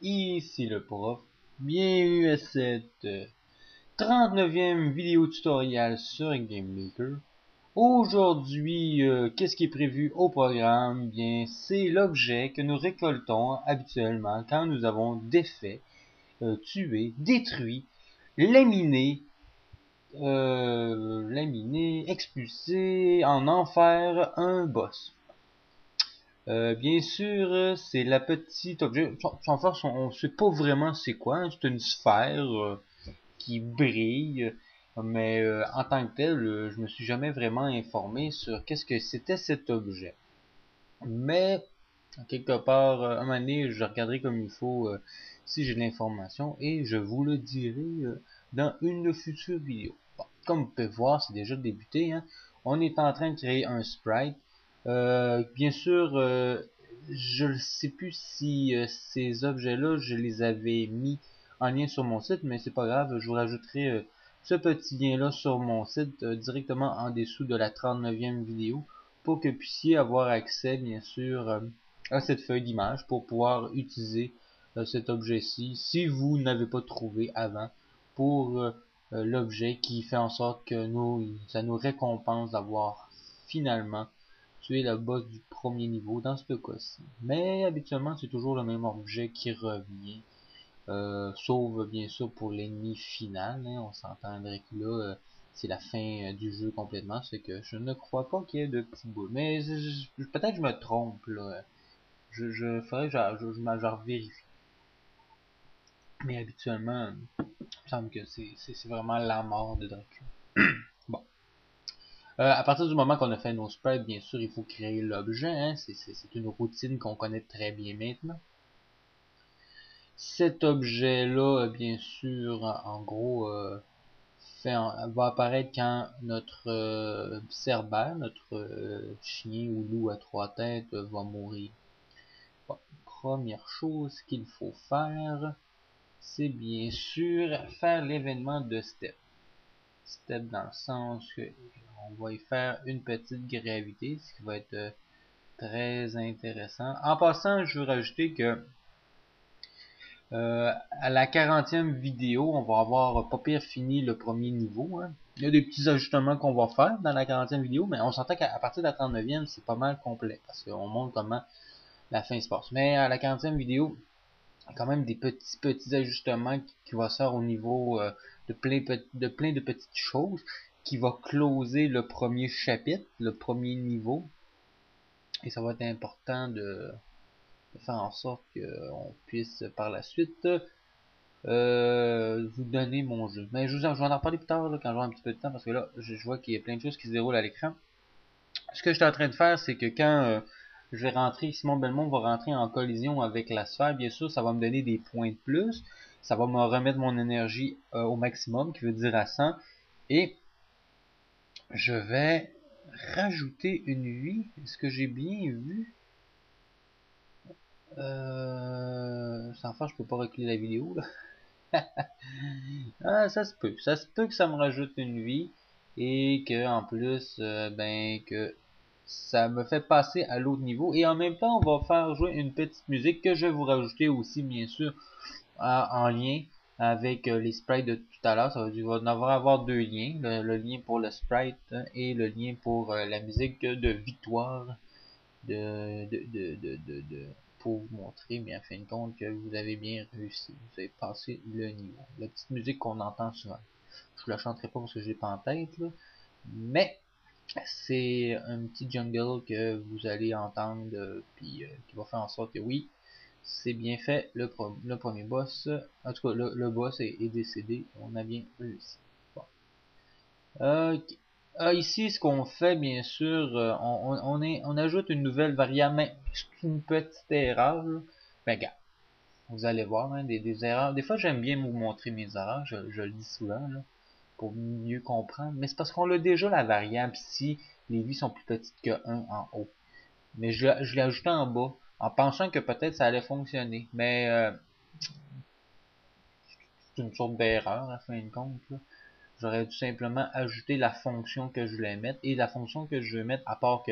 ici le prof. Bienvenue à cette 39e vidéo tutoriel sur GameMaker. Aujourd'hui, qu'est-ce qui est prévu au programme? Bien, c'est l'objet que nous récoltons habituellement quand nous avons défait, tué, détruit, laminé, expulsé en enfer un boss. Bien sûr, c'est la petite objet. Sans force, on sait pas vraiment c'est quoi, hein. C'est une sphère qui brille. Mais en tant que tel, je me suis jamais vraiment informé sur qu'est-ce que c'était cet objet. Mais quelque part, un moment donné, je regarderai comme il faut si j'ai de l'information et je vous le dirai dans une future vidéo. Bon, comme vous pouvez voir, c'est déjà débuté, hein. On est en train de créer un sprite. Bien sûr, je ne sais plus si ces objets-là, je les avais mis en lien sur mon site, mais c'est pas grave, je vous rajouterai ce petit lien-là sur mon site directement en dessous de la 39e vidéo pour que vous puissiez avoir accès, bien sûr, à cette feuille d'image pour pouvoir utiliser cet objet-ci si vous n'avez pas trouvé avant pour l'objet qui fait en sorte que ça nous récompense d'avoir finalement tué le boss du premier niveau dans ce cas-ci. Mais habituellement, c'est toujours le même objet qui revient. Sauf bien sûr pour l'ennemi final, hein. On s'entendrait que là, c'est la fin du jeu complètement, c'est que je ne crois pas qu'il y ait de petits bouts. Mais peut-être que je me trompe là. Je ferais, je vérifie. Mais habituellement, il me semble que c'est vraiment la mort de Dracula. Bon. À partir du moment qu'on a fait nos sprites, bien sûr, il faut créer l'objet, hein. C'est une routine qu'on connaît très bien maintenant. Cet objet-là, bien sûr, en gros, va apparaître quand notre cerbère, notre chien ou loup à trois têtes va mourir. Bon, première chose qu'il faut faire, c'est bien sûr faire l'événement de step. Step dans le sens que on va y faire une petite gravité, ce qui va être très intéressant. En passant, je veux rajouter que à la 40e vidéo, on va avoir pas pire fini le premier niveau, hein. Il y a des petits ajustements qu'on va faire dans la 40e vidéo, mais on s'entend qu'à partir de la 39e, c'est pas mal complet, parce qu'on montre comment la fin se passe. Mais à la 40e vidéo, il y a quand même des petits ajustements qui vont se faire au niveau de plein de petites choses, qui va closer le premier chapitre, le premier niveau, et ça va être important de faire en sorte qu'on puisse par la suite vous donner mon jeu. Mais je vais en reparler plus tard là, quand j'aurai un petit peu de temps parce que là, je vois qu'il y a plein de choses qui se déroulent à l'écran. Ce que je suis en train de faire, c'est que quand je vais rentrer, Simon Belmont va rentrer en collision avec la sphère, bien sûr, ça va me donner des points de plus. Ça va me remettre mon énergie au maximum, qui veut dire à 100. Et je vais rajouter une vie. Est-ce que j'ai bien vu? Sans faire, je peux pas reculer la vidéo là. Ah, ça se peut. Ça se peut que ça me rajoute une vie et que en plus, ben que ça me fait passer à l'autre niveau. Et en même temps, on va faire jouer une petite musique que je vais vous rajouter aussi, bien sûr, en lien avec les sprites de tout à l'heure. Ça va avoir deux liens, le lien pour le sprite et le lien pour la musique de victoire de pour vous montrer, mais en fin de compte, que vous avez bien réussi. Vous avez passé le niveau. La petite musique qu'on entend souvent. Je vous la chanterai pas parce que je l'ai pas en tête, là. Mais c'est un petit jungle que vous allez entendre, puis qui va faire en sorte que oui, c'est bien fait. Le premier boss, en tout cas, le boss est décédé. On a bien réussi. Bon. Ok. Ici, ce qu'on fait, bien sûr, on ajoute une nouvelle variable, mais c'est une petite erreur, là. Ben, gars, vous allez voir, hein, des erreurs. Des fois, j'aime bien vous montrer mes erreurs, je le dis souvent, là, pour mieux comprendre. Mais c'est parce qu'on a déjà la variable si les vies sont plus petites que 1 en haut. Mais je l'ai ajouté en bas, en pensant que peut-être ça allait fonctionner. Mais c'est une sorte d'erreur, à fin de compte, là. J'aurais tout simplement ajouté la fonction que je voulais mettre et la fonction que je veux mettre, à part que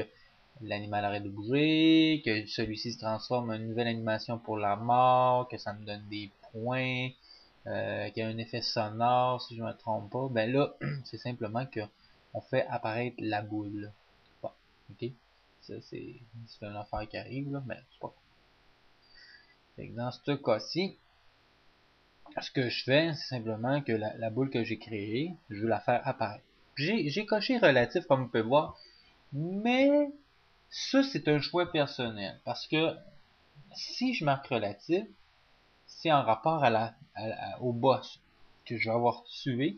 l'animal arrête de bouger, que celui-ci se transforme en une nouvelle animation pour la mort, que ça me donne des points, qu'il y a un effet sonore, si je ne me trompe pas, ben là, c'est simplement que on fait apparaître la boule. Bon, ok. Ça, c'est une affaire qui arrive, là, mais c'est pas. Fait que dans ce cas-ci, ce que je fais, c'est simplement que la boule que j'ai créée, je veux la faire apparaître. J'ai coché relatif, comme vous pouvez voir, mais ça, c'est un choix personnel. Parce que si je marque relatif, c'est en rapport au boss que je vais avoir tué,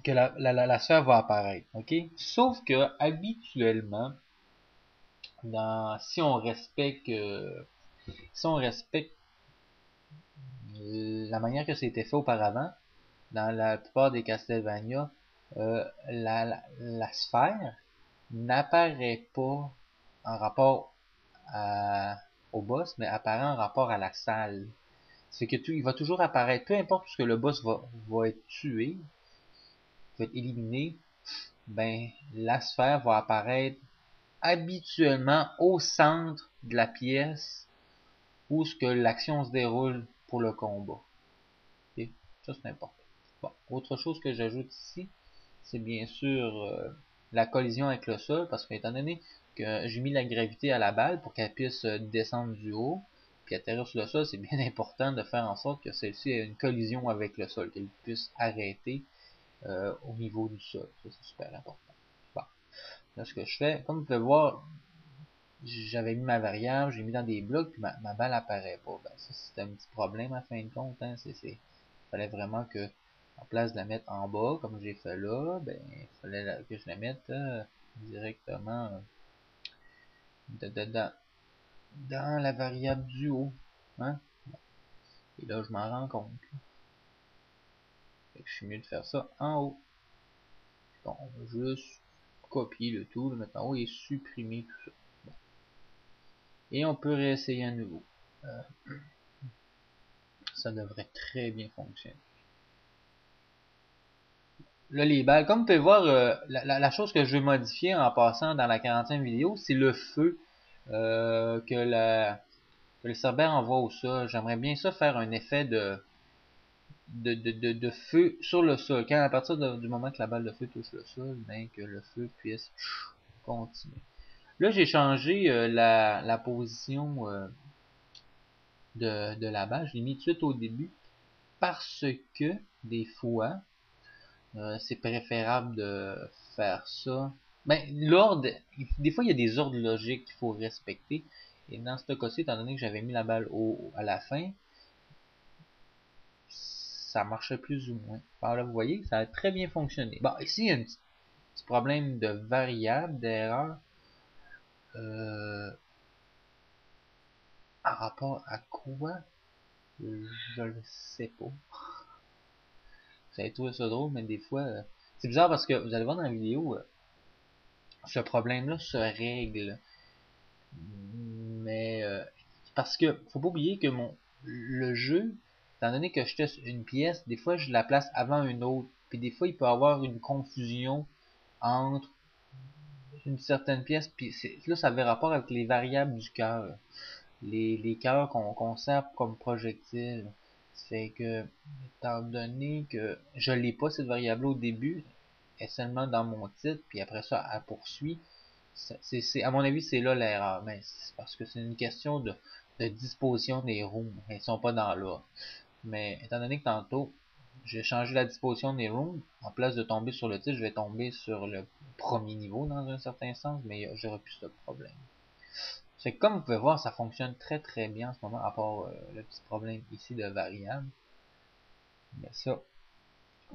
que la sphère va apparaître. Ok? Sauf que habituellement, si on respecte la manière que c'était fait auparavant, dans la plupart des Castlevania, la sphère n'apparaît pas en rapport au boss, mais apparaît en rapport à la salle. C'est que il va toujours apparaître, peu importe ce que le boss va être tué, va être éliminé, ben la sphère va apparaître habituellement au centre de la pièce où ce que l'action se déroule pour le combat. Okay? Ça c'est important. Bon, autre chose que j'ajoute ici, c'est bien sûr la collision avec le sol, parce que étant donné que j'ai mis la gravité à la balle pour qu'elle puisse descendre du haut, puis atterrir sur le sol, c'est bien important de faire en sorte que celle-ci ait une collision avec le sol, qu'elle puisse arrêter au niveau du sol. Ça, c'est super important. Bon. Là, ce que je fais, comme vous pouvez voir, j'avais mis ma variable, j'ai mis dans des blocs, puis ma balle apparaît pas. Ben, ça, c'est un petit problème à fin de compte. Hein. Fallait vraiment que, en place de la mettre en bas, comme j'ai fait là, ben, il fallait que je la mette directement dans, dans la variable du haut. Hein? Et là, je m'en rends compte. Fait que je suis mieux de faire ça en haut. Bon, on va juste copier le tout, le mettre en haut et supprimer tout ça. Bon. Et on peut réessayer à nouveau. Ça devrait très bien fonctionner. Là, les balles, comme vous pouvez voir, la chose que je veux modifier en passant dans la 40e vidéo, c'est le feu que le Cerbère envoie au sol. J'aimerais bien ça faire un effet de feu sur le sol. Quand à partir du moment que la balle de feu touche le sol, ben que le feu puisse continuer. Là, j'ai changé la position de la balle. Je l'ai mis tout de suite au début parce que des fois, c'est préférable de faire ça. Ben, l'ordre, des fois, il y a des ordres logiques qu'il faut respecter. Et dans ce cas-ci, étant donné que j'avais mis la balle à la fin, ça marchait plus ou moins. Alors là, vous voyez, ça a très bien fonctionné. Bon, ici, il y a un petit problème de variable, d'erreur. En rapport à quoi? Je le sais pas. J'avais trouvé ça drôle, mais des fois, c'est bizarre parce que vous allez voir dans la vidéo, ce problème-là se règle. Mais parce que faut pas oublier que le jeu, étant donné que je teste une pièce, des fois je la place avant une autre. Puis des fois il peut y avoir une confusion entre une certaine pièce, puis là ça avait rapport avec les variables du cœur. Les cœurs qu'on sert comme projectile. C'est que, étant donné que je l'ai pas cette variable au début, elle est seulement dans mon titre, puis après ça, elle poursuit. À mon avis, c'est là l'erreur. Mais c'est parce que c'est une question de disposition des rooms. Elles sont pas dans l'ordre. Mais étant donné que tantôt, j'ai changé la disposition des rooms, en place de tomber sur le titre, je vais tomber sur le premier niveau dans un certain sens, mais j'aurais plus ce problème. C'est comme vous pouvez voir, ça fonctionne très très bien en ce moment, à part le petit problème ici de variable. Mais ça,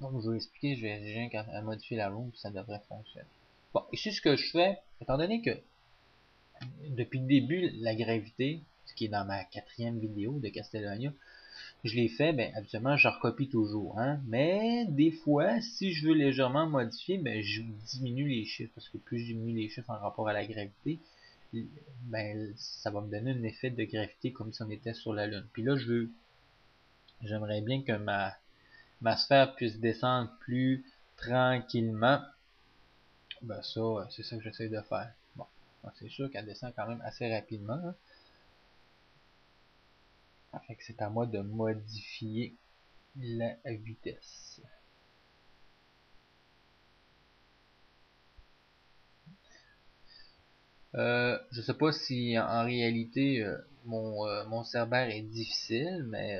comme je vous l'ai expliqué, je vais rien qu'à modifier la room, ça devrait fonctionner. Bon, ici ce que je fais, étant donné que depuis le début, la gravité, ce qui est dans ma 4e vidéo de Castlevania, je l'ai fait, ben habituellement je recopie toujours, hein. Mais des fois, si je veux légèrement modifier, ben je diminue les chiffres, parce que plus je diminue les chiffres en rapport à la gravité, ben ça va me donner un effet de gravité comme si on était sur la Lune. Puis là, j'aimerais bien que ma sphère puisse descendre plus tranquillement Ben ça, c'est ça que j'essaie de faire. Bon, c'est sûr qu'elle descend quand même assez rapidement. Hein. Fait que c'est à moi de modifier la vitesse. Je sais pas si en réalité mon Cerbère est difficile, mais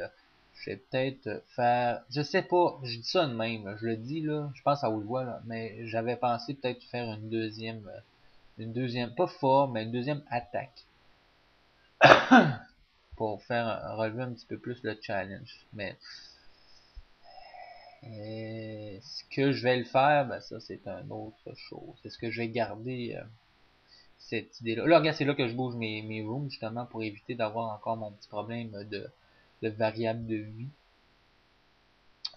je vais peut-être faire. Je sais pas, je dis ça de même, je le dis là, je pense à haute voix là, mais j'avais pensé peut-être faire une deuxième, pas fort, mais une deuxième attaque pour faire relever un petit peu plus le challenge. Mais est-ce que je vais le faire? Ben ça c'est une autre chose. Est-ce que je vais garder cette idée-là? Là, regarde, c'est là que je bouge mes rooms justement pour éviter d'avoir encore mon petit problème de variable de vie.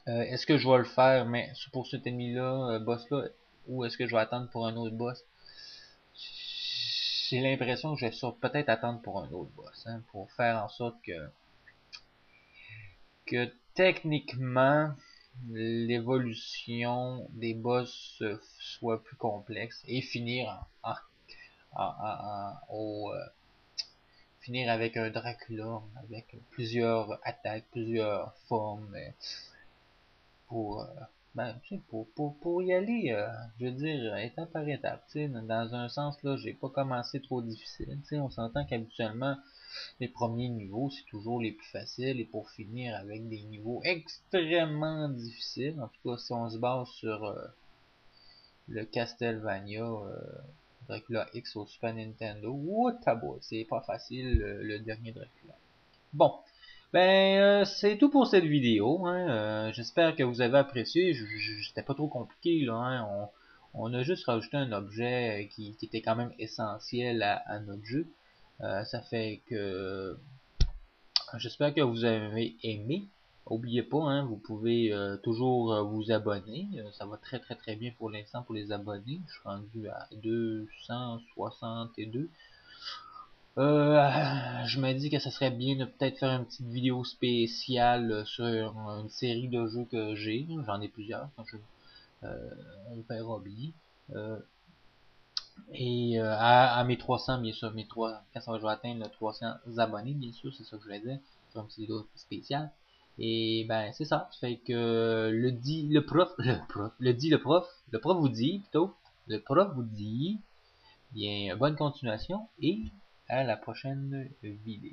Est-ce que je vais le faire, mais pour cet ennemi-là, boss-là, ou est-ce que je vais attendre pour un autre boss? J'ai l'impression que je vais peut-être attendre pour un autre boss, hein, pour faire en sorte que techniquement l'évolution des boss soit plus complexe et finir finir avec un Dracula avec plusieurs attaques, plusieurs formes pour pour y aller, je veux dire, étape par étape, tu sais, dans un sens là, j'ai pas commencé trop difficile, tu sais, on s'entend qu'habituellement les premiers niveaux, c'est toujours les plus faciles et pour finir avec des niveaux extrêmement difficiles. En tout cas, si on se base sur le Castlevania Dracula X au Super Nintendo, c'est pas facile le dernier Dracula. Bon, ben c'est tout pour cette vidéo. Hein. J'espère que vous avez apprécié. C'était pas trop compliqué là. Hein. On a juste rajouté un objet qui était quand même essentiel à notre jeu. Ça fait que j'espère que vous avez aimé. N'oubliez pas, hein, vous pouvez toujours vous abonner. Ça va très bien pour l'instant pour les abonnés. Je suis rendu à 262. Je me dis que ça serait bien de peut-être faire une petite vidéo spéciale sur une série de jeux que j'ai. J'en ai plusieurs. On verra bien. Euh, et à mes 300, bien sûr, quand je vais atteindre les 300 abonnés, bien sûr, c'est ça que je vais dire, sur une petite vidéo spéciale. Et ben c'est ça, ça fait que le prof vous dit plutôt, le prof vous dit, bien bonne continuation et à la prochaine vidéo.